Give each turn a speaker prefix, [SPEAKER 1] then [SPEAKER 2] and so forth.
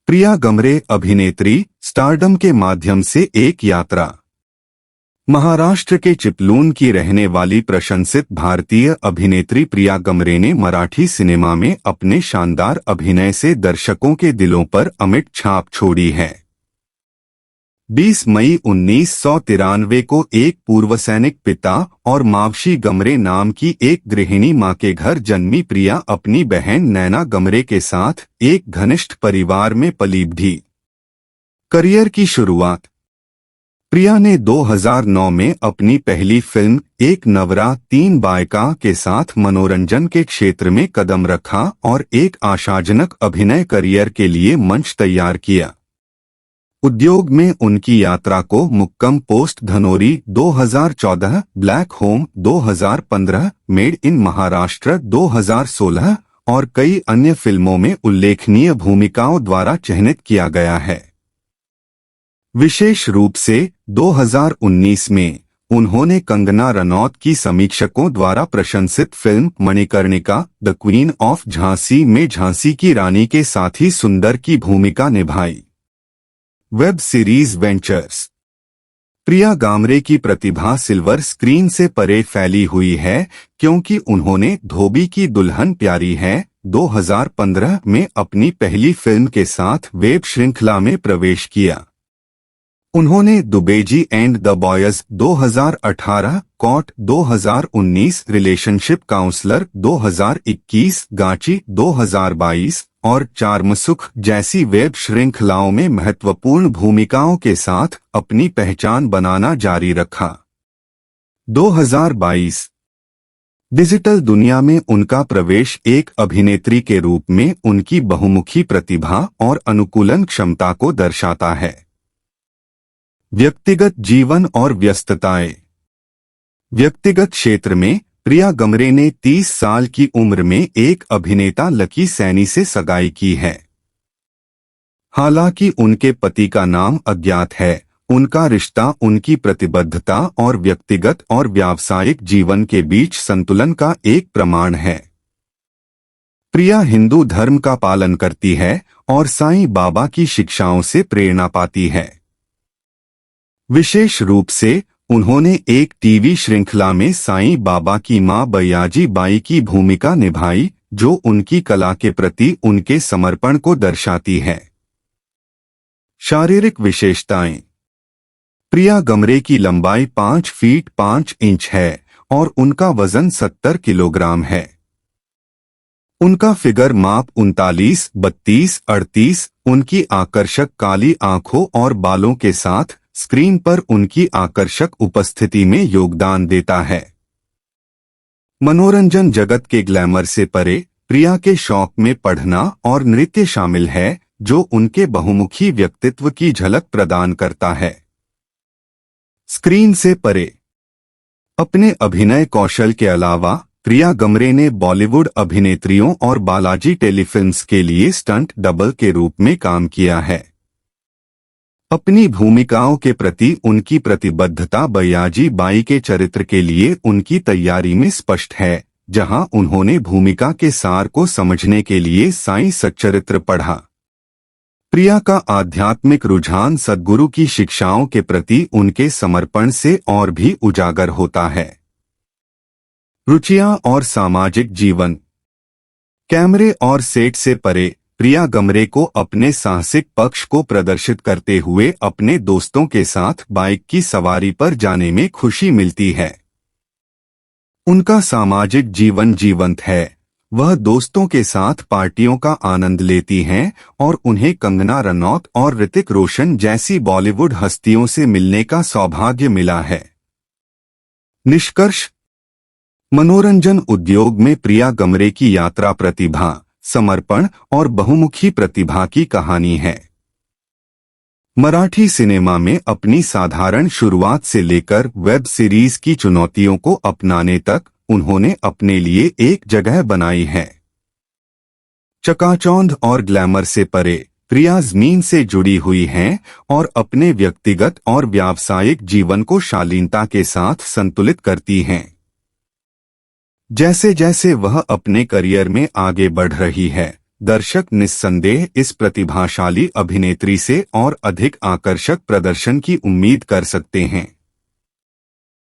[SPEAKER 1] प्रिया गमरे अभिनेत्री स्टारडम के माध्यम से एक यात्रा। महाराष्ट्र के चिपलून की रहने वाली प्रशंसित भारतीय अभिनेत्री प्रिया गमरे ने मराठी सिनेमा में अपने शानदार अभिनय से दर्शकों के दिलों पर अमिट छाप छोड़ी है। 20 मई 1993 को एक पूर्व सैनिक पिता और मावशी गमरे नाम की एक गृहिणी मां के घर जन्मी प्रिया अपनी बहन नैना गमरे के साथ एक घनिष्ठ परिवार में पली बढ़ी। करियर की शुरुआत। प्रिया ने 2009 में अपनी पहली फिल्म एक नवरा तीन बायका के साथ मनोरंजन के क्षेत्र में कदम रखा और एक आशाजनक अभिनय करियर के लिए मंच तैयार किया। उद्योग में उनकी यात्रा को Mukkam post Dhanori 2014, black home 2015, made in Maharashtra 2016 और कई अन्य फिल्मों में उल्लेखनीय भूमिकाओं द्वारा चिन्हित किया गया है। विशेष रूप से 2019 में उन्होंने कंगना रनौत की समीक्षकों द्वारा प्रशंसित film Manikarnika the queen of Jhansi में झांसी की रानी के साथी सुंदर की भूमिका निभाई। Web series ventures. Priya Gamre की प्रतिभा सिल्वर स्क्रीन से परे फैली हुई है क्योंकि उन्होंने धोबी की दुल्हन प्यारी है 2015 में अपनी पहली फिल्म के साथ वेब श्रृंखला में प्रवेश किया। उन्होंने Dubeyji and the boys 2018, caught 2019, relationship counsellor 2021, Gachi 2022 और चार्मसुख जैसी वेब श्रृंखलाओं में महत्वपूर्ण भूमिकाओं के साथ अपनी पहचान बनाना जारी रखा। 2022 डिजिटल दुनिया में उनका प्रवेश एक अभिनेत्री के रूप में उनकी बहुमुखी प्रतिभा और अनुकूलन क्षमता को दर्शाता है। व्यक्तिगत जीवन और व्यस्तताएं। व्यक्तिगत क्षेत्र में प्रिया गमरे ने 30 साल की उम्र में एक अभिनेता लकी सैनी से सगाई की है। हालांकि उनके पति का नाम अज्ञात है, उनका रिश्ता उनकी प्रतिबद्धता और व्यक्तिगत और व्यावसायिक जीवन के बीच संतुलन का एक प्रमाण है। प्रिया हिंदू धर्म का पालन करती है और साईं बाबा की शिक्षाओं से प्रेरणा पाती है। विशेष रूप से उन्होंने एक टीवी श्रृंखला में साईं बाबा की मां बयाजी बाई की भूमिका निभाई, जो उनकी कला के प्रति उनके समर्पण को दर्शाती है। शारीरिक विशेषताएं। प्रिया गमरे की लंबाई 5 फीट 5 इंच है और उनका वजन 70 किलोग्राम है। उनका फिगर माप 39, 32, 38 उनकी आकर्षक काली आंखों और बालों के साथ स्क्रीन पर उनकी आकर्षक उपस्थिति में योगदान देता है। मनोरंजन जगत के ग्लैमर से परे प्रिया के शौक में पढ़ना और नृत्य शामिल है, जो उनके बहुमुखी व्यक्तित्व की झलक प्रदान करता है। स्क्रीन से परे। अपने अभिनय कौशल के अलावा प्रिया गमरे ने बॉलीवुड अभिनेत्रियों और बालाजी टेलीफिल्म्स के लिए स्टंट डबल के रूप में काम किया है। अपनी भूमिकाओं के प्रति उनकी प्रतिबद्धता बयाजी बाई के चरित्र के लिए उनकी तैयारी में स्पष्ट है, जहां उन्होंने भूमिका के सार को समझने के लिए साईं सच्चरित्र पढ़ा। प्रिया का आध्यात्मिक रुझान सद्गुरु की शिक्षाओं के प्रति उनके समर्पण से और भी उजागर होता है। रुचियां और सामाजिक जीवन। कैमरे और सेट से परे प्रिया गमरे को अपने साहसिक पक्ष को प्रदर्शित करते हुए अपने दोस्तों के साथ बाइक की सवारी पर जाने में खुशी मिलती है। उनका सामाजिक जीवन जीवंत है। वह दोस्तों के साथ पार्टियों का आनंद लेती हैं और उन्हें कंगना रनौत और ऋतिक रोशन जैसी बॉलीवुड हस्तियों से मिलने का सौभाग्य मिला है। निष्कर्ष। मनोरंजन उद्योग में प्रिया गमरे की यात्रा प्रतिभा, समर्पण और बहुमुखी प्रतिभा की कहानी है। मराठी सिनेमा में अपनी साधारण शुरुआत से लेकर वेब सीरीज की चुनौतियों को अपनाने तक उन्होंने अपने लिए एक जगह बनाई है। चकाचौंध और ग्लैमर से परे प्रिया जमीन से जुड़ी हुई हैं और अपने व्यक्तिगत और व्यावसायिक जीवन को शालीनता के साथ संतुलित करती हैं। जैसे जैसे वह अपने करियर में आगे बढ़ रही है, दर्शक निस्संदेह इस प्रतिभाशाली अभिनेत्री से और अधिक आकर्षक प्रदर्शन की उम्मीद कर सकते हैं।